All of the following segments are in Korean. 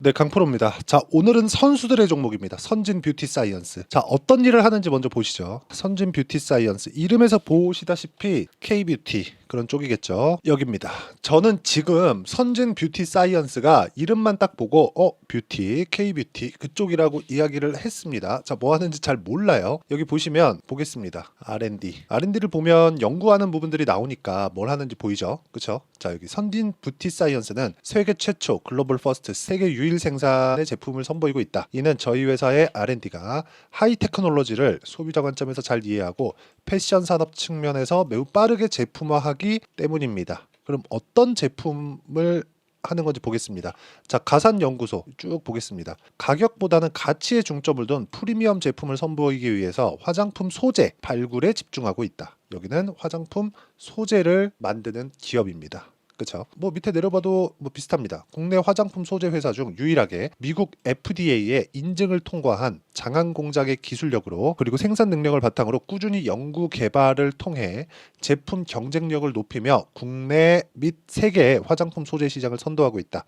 네, 강프로입니다. 자, 오늘은 선수들의 종목입니다. 선진 뷰티 사이언스. 자, 어떤 일을 하는지 먼저 보시죠. 선진 뷰티 사이언스. 이름에서 보시다시피 K-뷰티 그런 쪽이겠죠. 여기입니다. 저는 지금 선진 뷰티 사이언스가 이름만 딱 보고 뷰티, K-뷰티 그쪽이라고 이야기를 했습니다. 자, 뭐 하는지 잘 몰라요. 여기 보시면 보겠습니다. R&D를 보면 연구하는 부분들이 나오니까 뭘 하는지 보이죠? 그쵸? 자, 여기 선진 뷰티 사이언스는 세계 최초 글로벌 퍼스트 세계 유일 생산의 제품을 선보이고 있다. 이는 저희 회사의 R&D가 하이 테크놀로지를 소비자 관점에서 잘 이해하고 패션 산업 측면에서 매우 빠르게 제품화하기 때문입니다. 그럼 어떤 제품을 하는 건지 보겠습니다. 자, 가산연구소 쭉 보겠습니다. 가격보다는 가치에 중점을 둔 프리미엄 제품을 선보이기 위해서 화장품 소재 발굴에 집중하고 있다. 여기는 화장품 소재를 만드는 기업입니다. 그쵸? 뭐 밑에 내려봐도 뭐 비슷합니다. 국내 화장품 소재 회사 중 유일하게 미국 FDA의 인증을 통과한 장안 공작의 기술력으로 그리고 생산 능력을 바탕으로 꾸준히 연구 개발을 통해 제품 경쟁력을 높이며 국내 및 세계의 화장품 소재 시장을 선도하고 있다.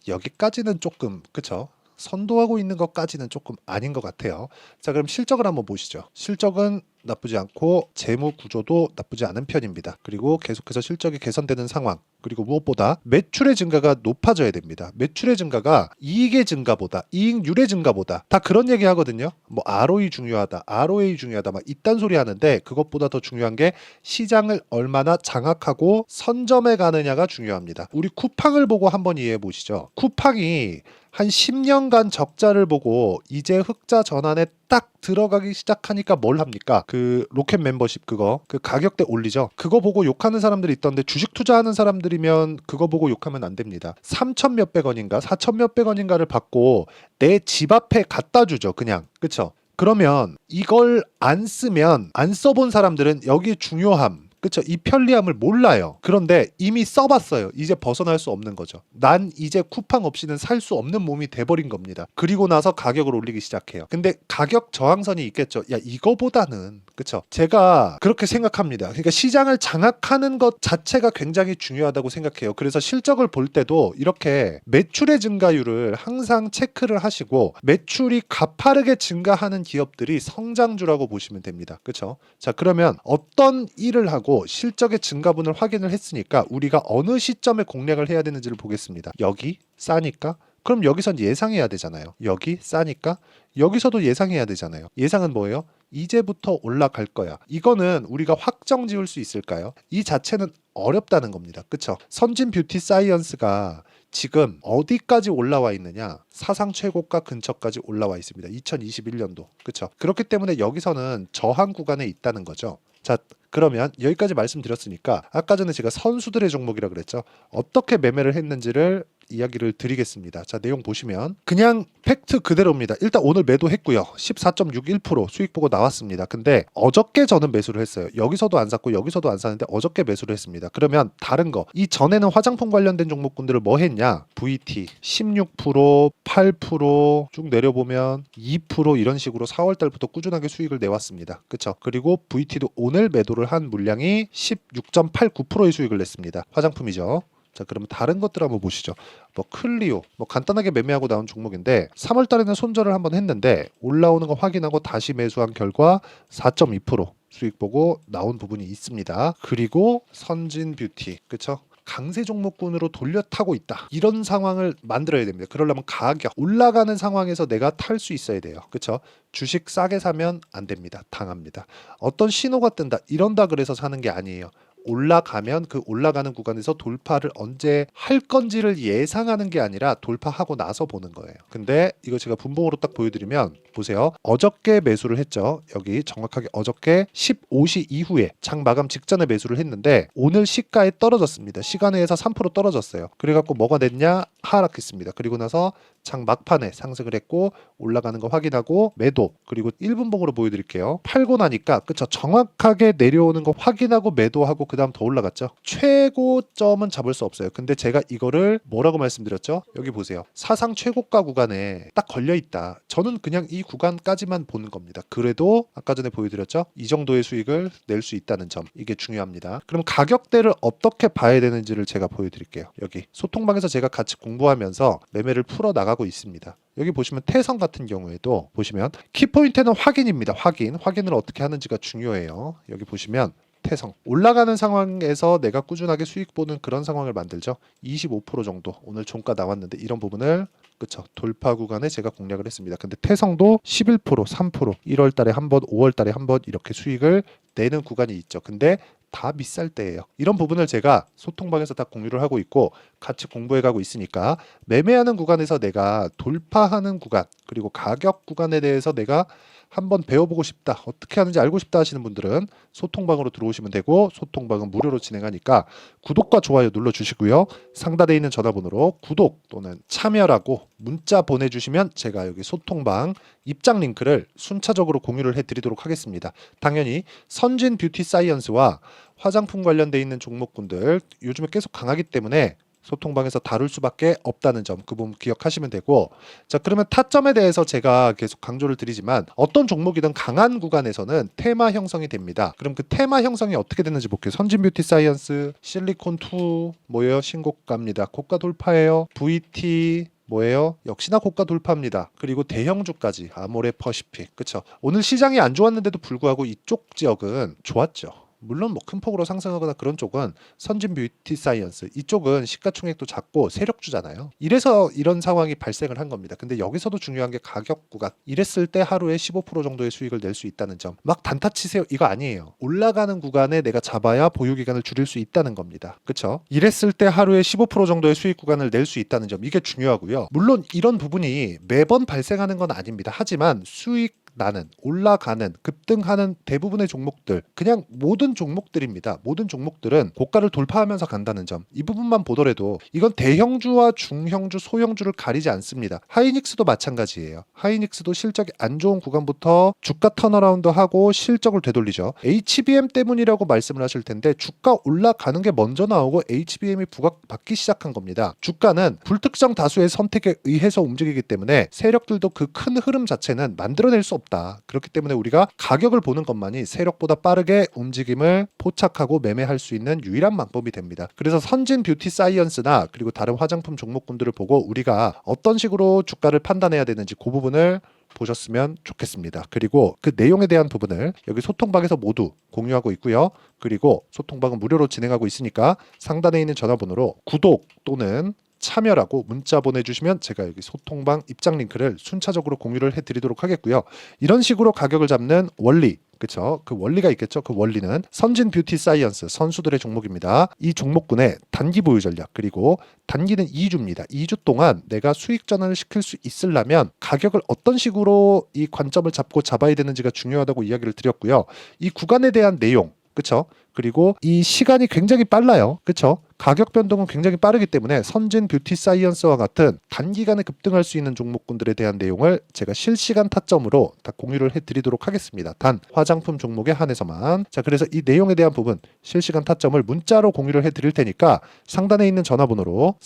여기까지는 조금 그쵸? 선도하고 있는 것까지는 조금 아닌 것 같아요. 자, 그럼 실적을 한번 보시죠. 실적은 나쁘지 않고 재무 구조도 나쁘지 않은 편입니다. 그리고 계속해서 실적이 개선되는 상황. 그리고 무엇보다 매출의 증가가 높아져야 됩니다. 매출의 증가가 이익의 증가보다 이익률의 증가보다 다 그런 얘기 하거든요. 뭐 ROE 중요하다, ROA 중요하다 막 이딴 소리 하는데 그것보다 더 중요한 게 시장을 얼마나 장악하고 선점해 가느냐가 중요합니다. 우리 쿠팡을 보고 한번 이해해 보시죠. 쿠팡이 한 10년간 적자를 보고 이제 흑자 전환에 딱 들어가기 시작하니까 뭘 합니까? 그 로켓 멤버십 그거 그 가격대 올리죠. 그거 보고 욕하는 사람들이 있던데 주식 투자하는 사람들이면 그거 보고 욕하면 안 됩니다. 3천 몇백 원인가 4천 몇백 원인가를 받고 내 집 앞에 갖다 주죠. 그냥 그쵸? 그러면 이걸 안 쓰면 안 써본 사람들은 여기 중요함 그쵸? 이 편리함을 몰라요. 그런데 이미 써봤어요. 이제 벗어날 수 없는 거죠. 난 이제 쿠팡 없이는 살 수 없는 몸이 돼버린 겁니다. 그리고 나서 가격을 올리기 시작해요. 근데 가격 저항선이 있겠죠. 야, 이거보다는 그쵸? 제가 그렇게 생각합니다. 그러니까 시장을 장악하는 것 자체가 굉장히 중요하다고 생각해요. 그래서 실적을 볼 때도 이렇게 매출의 증가율을 항상 체크를 하시고 매출이 가파르게 증가하는 기업들이 성장주라고 보시면 됩니다. 그쵸? 자, 그러면 어떤 일을 하고 실적의 증가분을 확인을 했으니까 우리가 어느 시점에 공략을 해야 되는지를 보겠습니다. 여기 싸니까 그럼 여기선 예상해야 되잖아요. 여기 싸니까 여기서도 예상해야 되잖아요. 예상은 뭐예요? 이제부터 올라갈 거야. 이거는 우리가 확정 지을 수 있을까요? 이 자체는 어렵다는 겁니다. 그쵸? 선진 뷰티 사이언스가 지금 어디까지 올라와 있느냐? 사상 최고가 근처까지 올라와 있습니다. 2021년도. 그쵸? 그렇기 때문에 여기서는 저항 구간에 있다는 거죠. 자, 그러면 여기까지 말씀드렸으니까 아까 전에 제가 선수들의 종목이라 그랬죠. 어떻게 매매를 했는지를 이야기를 드리겠습니다. 자, 내용 보시면 그냥 팩트 그대로입니다. 일단 오늘 매도했고요. 14.61% 수익 보고 나왔습니다. 근데 어저께 저는 매수를 했어요. 여기서도 안 샀고 여기서도 안 샀는데 어저께 매수를 했습니다. 그러면 다른 거 이 전에는 화장품 관련된 종목군들을 뭐 했냐? VT 16%, 8%쭉 내려보면 2% 이런 식으로 4월 달부터 꾸준하게 수익을 내왔습니다. 그쵸? 그리고 VT도 오늘 매도를 한 물량이 16.89%의 수익을 냈습니다. 화장품이죠. 자, 그러면 다른 것들 한번 보시죠. 뭐 클리오, 뭐 간단하게 매매하고 나온 종목인데 3월 달에는 손절을 한번 했는데 올라오는 거 확인하고 다시 매수한 결과 4.2% 수익 보고 나온 부분이 있습니다. 그리고 선진 뷰티, 그쵸? 강세 종목군으로 돌려 타고 있다. 이런 상황을 만들어야 됩니다. 그러려면 가격 올라가는 상황에서 내가 탈 수 있어야 돼요. 그쵸? 주식 싸게 사면 안 됩니다. 당합니다. 어떤 신호가 뜬다. 이런다 그래서 사는 게 아니에요. 올라가면 그 올라가는 구간에서 돌파를 언제 할 건지를 예상하는 게 아니라 돌파하고 나서 보는 거예요. 근데 이거 제가 분봉으로 딱 보여드리면 보세요. 어저께 매수를 했죠. 여기 정확하게 어저께 15시 이후에 장 마감 직전에 매수를 했는데 오늘 시가에 떨어졌습니다. 시간에서 3% 떨어졌어요. 그래갖고 뭐가 됐냐? 하락했습니다. 그리고 나서 장 막판에 상승을 했고 올라가는 거 확인하고 매도 그리고 1분봉으로 보여드릴게요. 팔고 나니까 그쵸? 정확하게 내려오는 거 확인하고 매도하고 그 다음 더 올라갔죠. 최고점은 잡을 수 없어요. 근데 제가 이거를 뭐라고 말씀드렸죠? 여기 보세요. 사상 최고가 구간에 딱 걸려있다. 저는 그냥 이 구간까지만 보는 겁니다. 그래도 아까 전에 보여드렸죠? 이 정도의 수익을 낼 수 있다는 점, 이게 중요합니다. 그럼 가격대를 어떻게 봐야 되는지를 제가 보여드릴게요. 여기 소통방에서 제가 같이 공부하면서 매매를 풀어나가고 있습니다. 여기 보시면 태성 같은 경우에도 보시면 키포인트는 확인입니다. 확인을 어떻게 하는지가 중요해요. 여기 보시면 태성 올라가는 상황에서 내가 꾸준하게 수익 보는 그런 상황을 만들죠. 25% 정도 오늘 종가 나왔는데 이런 부분을 그쵸 돌파 구간에 제가 공략을 했습니다. 근데 태성도 11%, 3%, 1월 달에 한 번, 5월 달에 한 번 이렇게 수익을 내는 구간이 있죠. 근데 다 비쌀 때예요. 이런 부분을 제가 소통방에서 다 공유를 하고 있고 같이 공부해 가고 있으니까 매매하는 구간에서 내가 돌파하는 구간 그리고 가격 구간에 대해서 내가 한번 배워보고 싶다, 어떻게 하는지 알고 싶다 하시는 분들은 소통방으로 들어오시면 되고 소통방은 무료로 진행하니까 구독과 좋아요 눌러주시고요. 상단에 있는 전화번호로 구독 또는 참여라고 문자 보내주시면 제가 여기 소통방 입장 링크를 순차적으로 공유를 해드리도록 하겠습니다. 당연히 선진 뷰티 사이언스와 화장품 관련돼 있는 종목군들 요즘에 계속 강하기 때문에 소통방에서 다룰 수밖에 없다는 점, 그 부분 기억하시면 되고, 자 그러면 타점에 대해서 제가 계속 강조를 드리지만 어떤 종목이든 강한 구간에서는 테마 형성이 됩니다. 그럼 그 테마 형성이 어떻게 되는지 볼게요. 선진 뷰티 사이언스, 실리콘2 뭐예요? 신고가입니다. 고가 돌파예요. VT 뭐예요? 역시나 고가 돌파입니다. 그리고 대형주까지 아모레 퍼시픽, 그쵸? 오늘 시장이 안 좋았는데도 불구하고 이쪽 지역은 좋았죠. 물론 뭐 큰 폭으로 상승하거나 그런 쪽은 선진 뷰티 사이언스, 이쪽은 시가총액도 작고 세력주잖아요. 이래서 이런 상황이 발생을 한 겁니다. 근데 여기서도 중요한 게 가격 구간. 이랬을 때 하루에 15% 정도의 수익을 낼 수 있다는 점. 막 단타 치세요 이거 아니에요. 올라가는 구간에 내가 잡아야 보유 기간을 줄일 수 있다는 겁니다. 그쵸? 이랬을 때 하루에 15% 정도의 수익 구간을 낼 수 있다는 점, 이게 중요하고요. 물론 이런 부분이 매번 발생하는 건 아닙니다. 하지만 수익 나는 올라가는 급등하는 대부분의 종목들, 그냥 모든 종목들입니다. 모든 종목들은 고가를 돌파하면서 간다는 점, 이 부분만 보더라도 이건 대형주와 중형주, 소형주를 가리지 않습니다. 하이닉스도 마찬가지예요. 하이닉스도 실적이 안 좋은 구간부터 주가 턴어라운드하고 실적을 되돌리죠. HBM 때문이라고 말씀을 하실 텐데 주가 올라가는 게 먼저 나오고 HBM이 부각받기 시작한 겁니다. 주가는 불특정 다수의 선택에 의해서 움직이기 때문에 세력들도 그 큰 흐름 자체는 만들어낼 수 없다. 그렇기 때문에 우리가 가격을 보는 것만이 세력보다 빠르게 움직임을 포착하고 매매할 수 있는 유일한 방법이 됩니다. 그래서 선진 뷰티 사이언스나 그리고 다른 화장품 종목군들을 보고 우리가 어떤 식으로 주가를 판단해야 되는지 그 부분을 보셨으면 좋겠습니다. 그리고 그 내용에 대한 부분을 여기 소통방에서 모두 공유하고 있고요. 그리고 소통방은 무료로 진행하고 있으니까 상단에 있는 전화번호로 구독 또는 참여라고 문자 보내주시면 제가 여기 소통방 입장 링크를 순차적으로 공유를 해드리도록 하겠고요. 이런 식으로 가격을 잡는 원리, 그쵸? 그 원리가 있겠죠. 그 원리는 선진 뷰티 사이언스 선수들의 종목입니다. 이 종목군의 단기 보유 전략, 그리고 단기는 2주입니다. 2주 동안 내가 수익 전환을 시킬 수 있으려면 가격을 어떤 식으로 이 관점을 잡고 잡아야 되는지가 중요하다고 이야기를 드렸고요. 이 구간에 대한 내용, 그쵸? 그리고 이 시간이 굉장히 빨라요. 그쵸? 가격 변동은 굉장히 빠르기 때문에 선진 뷰티 사이언스와 같은 단기간에 급등할 수 있는 종목군들에 대한 내용을 제가 실시간 타점으로 다 공유를 해드리도록 하겠습니다. 단 화장품 종목에 한해서만. 자, 그래서 이 내용에 대한 부분 실시간 타점을 문자로 공유를 해드릴 테니까 상단에 있는 전화번호로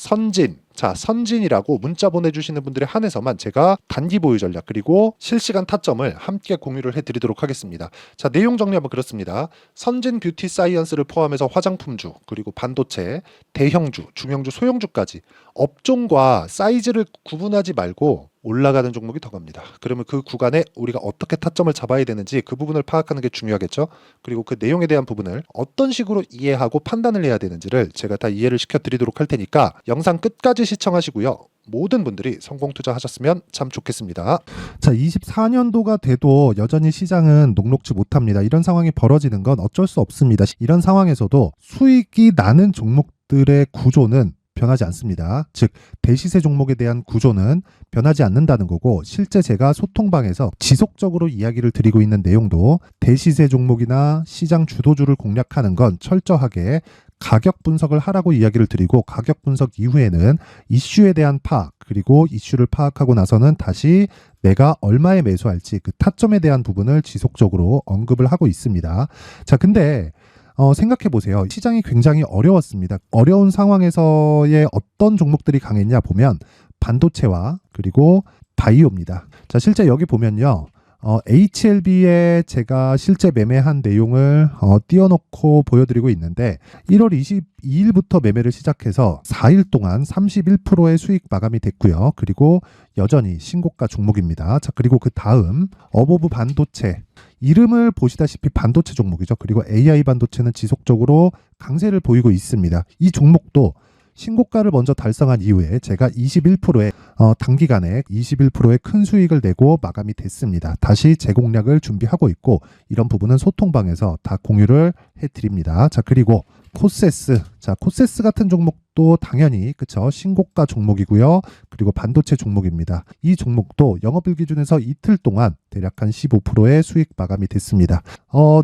선진이라고 문자 보내주시는 분들에 한해서만 제가 단기 보유 전략 그리고 실시간 타점을 함께 공유를 해드리도록 하겠습니다. 자, 내용 정리하면 그렇습니다. 선진 뷰티 사이언스를 포함해서 화장품주 그리고 반도체, 대형주, 중형주, 소형주까지 업종과 사이즈를 구분하지 말고 올라가는 종목이 더 갑니다. 그러면 그 구간에 우리가 어떻게 타점을 잡아야 되는지 그 부분을 파악하는 게 중요하겠죠. 그리고 그 내용에 대한 부분을 어떤 식으로 이해하고 판단을 해야 되는지를 제가 다 이해를 시켜드리도록 할 테니까 영상 끝까지 시청하시고요. 모든 분들이 성공 투자하셨으면 참 좋겠습니다. 자, 24년도가 돼도 여전히 시장은 녹록지 못합니다. 이런 상황이 벌어지는 건 어쩔 수 없습니다. 이런 상황에서도 수익이 나는 종목들의 구조는 변하지 않습니다. 즉 대시세 종목에 대한 구조는 변하지 않는다는 거고, 실제 제가 소통방에서 지속적으로 이야기를 드리고 있는 내용도 대시세 종목이나 시장 주도주를 공략하는 건 철저하게 가격 분석을 하라고 이야기를 드리고, 가격 분석 이후에는 이슈에 대한 파악, 그리고 이슈를 파악하고 나서는 다시 내가 얼마에 매수할지 그 타점에 대한 부분을 지속적으로 언급을 하고 있습니다. 자, 근데 생각해 보세요. 시장이 굉장히 어려웠습니다. 어려운 상황에서의 어떤 종목들이 강했냐 보면 반도체와 그리고 바이오입니다. 자, 실제 여기 보면요. HLB에 제가 실제 매매한 내용을 띄워놓고 보여드리고 있는데 1월 22일부터 매매를 시작해서 4일 동안 31%의 수익 마감이 됐고요. 그리고 여전히 신고가 종목입니다. 자, 그리고 그 다음 어보브 반도체, 이름을 보시다시피 반도체 종목이죠. 그리고 AI 반도체는 지속적으로 강세를 보이고 있습니다. 이 종목도 신고가를 먼저 달성한 이후에 제가 21%의 단기간에 21%의 큰 수익을 내고 마감이 됐습니다. 다시 재공략을 준비하고 있고 이런 부분은 소통방에서 다 공유를 해드립니다. 자, 그리고 코세스. 자, 코세스 같은 종목도 당연히 그쵸, 신고가 종목이고요. 그리고 반도체 종목입니다. 이 종목도 영업일 기준에서 이틀 동안 대략 한 15%의 수익 마감이 됐습니다.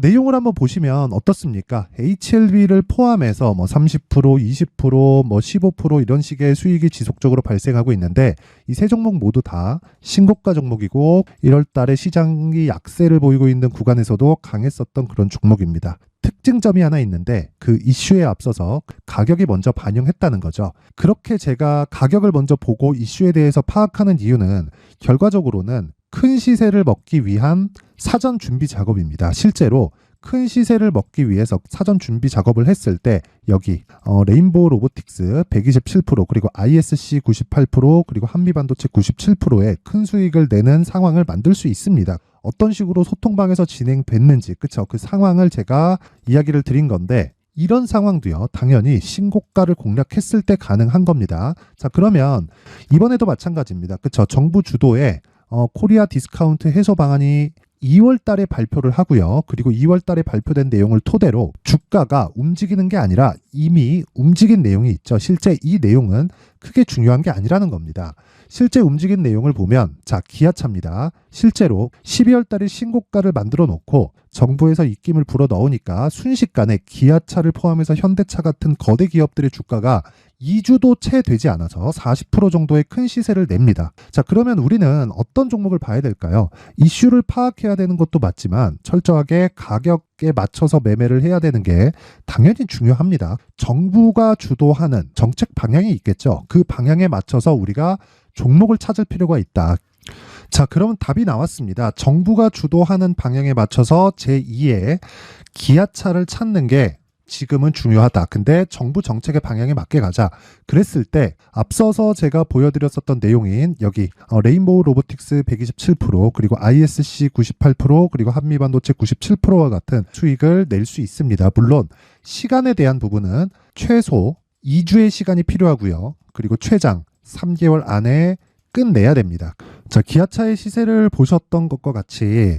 내용을 한번 보시면 어떻습니까? HLB를 포함해서 뭐 30%, 20%, 뭐 15% 이런 식의 수익이 지속적으로 발생하고 있는데 이 세 종목 모두 다 신고가 종목이고 1월 달에 시장이 약세를 보이고 있는 구간에서도 강했었던 그런 종목입니다. 특징점이 하나 있는데 그 이슈에 앞서서 가격이 먼저 반영했다는 거죠. 그렇게 제가 가격을 먼저 보고 이슈에 대해서 파악하는 이유는 결과적으로는 큰 시세를 먹기 위한 사전 준비 작업입니다. 실제로 큰 시세를 먹기 위해서 사전 준비 작업을 했을 때 여기 레인보우 로보틱스 127% 그리고 ISC 98% 그리고 한미반도체 97%의 큰 수익을 내는 상황을 만들 수 있습니다. 어떤 식으로 소통방에서 진행됐는지 그쵸, 그 상황을 제가 이야기를 드린 건데 이런 상황도요 당연히 신고가를 공략했을 때 가능한 겁니다. 자, 그러면 이번에도 마찬가지입니다. 그쵸, 정부 주도의 코리아 디스카운트 해소 방안이 2월 달에 발표를 하고요. 그리고 2월 달에 발표된 내용을 토대로 주가가 움직이는 게 아니라 이미 움직인 내용이 있죠. 실제 이 내용은 크게 중요한 게 아니라는 겁니다. 실제 움직인 내용을 보면 자, 기아차입니다. 실제로 12월 달에 신고가를 만들어 놓고 정부에서 입김을 불어 넣으니까 순식간에 기아차를 포함해서 현대차 같은 거대 기업들의 주가가 2주도 채 되지 않아서 40% 정도의 큰 시세를 냅니다. 자, 그러면 우리는 어떤 종목을 봐야 될까요? 이슈를 파악해야 되는 것도 맞지만 철저하게 가격에 맞춰서 매매를 해야 되는 게 당연히 중요합니다. 정부가 주도하는 정책 방향이 있겠죠. 그 방향에 맞춰서 우리가 종목을 찾을 필요가 있다. 자, 그러면 답이 나왔습니다. 정부가 주도하는 방향에 맞춰서 제2의 기아차를 찾는 게 지금은 중요하다. 근데 정부 정책의 방향에 맞게 가자. 그랬을 때 앞서서 제가 보여드렸었던 내용인 여기 레인보우 로보틱스 127% 그리고 ISC 98% 그리고 한미반도체 97%와 같은 수익을 낼 수 있습니다. 물론 시간에 대한 부분은 최소 2주의 시간이 필요하고요. 그리고 최장 3개월 안에 끝내야 됩니다. 자, 기아차의 시세를 보셨던 것과 같이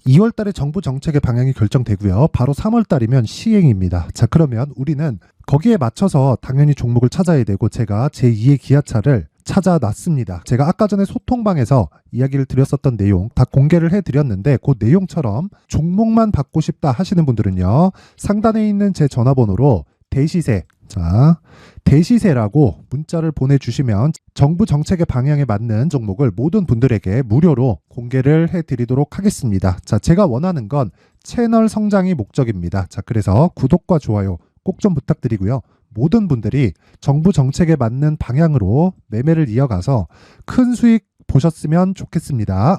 2월 달에 정부 정책의 방향이 결정되고요. 바로 3월 달이면 시행입니다. 자, 그러면 우리는 거기에 맞춰서 당연히 종목을 찾아야 되고 제가 제2의 기아차를 찾아놨습니다. 제가 아까 전에 소통방에서 이야기를 드렸었던 내용 다 공개를 해드렸는데 그 내용처럼 종목만 받고 싶다 하시는 분들은요. 상단에 있는 제 전화번호로 대시세, 자, 대시세라고 문자를 보내주시면 정부 정책의 방향에 맞는 종목을 모든 분들에게 무료로 공개를 해드리도록 하겠습니다. 자, 제가 원하는 건 채널 성장이 목적입니다. 자, 그래서 구독과 좋아요 꼭 좀 부탁드리고요. 모든 분들이 정부 정책에 맞는 방향으로 매매를 이어가서 큰 수익 보셨으면 좋겠습니다.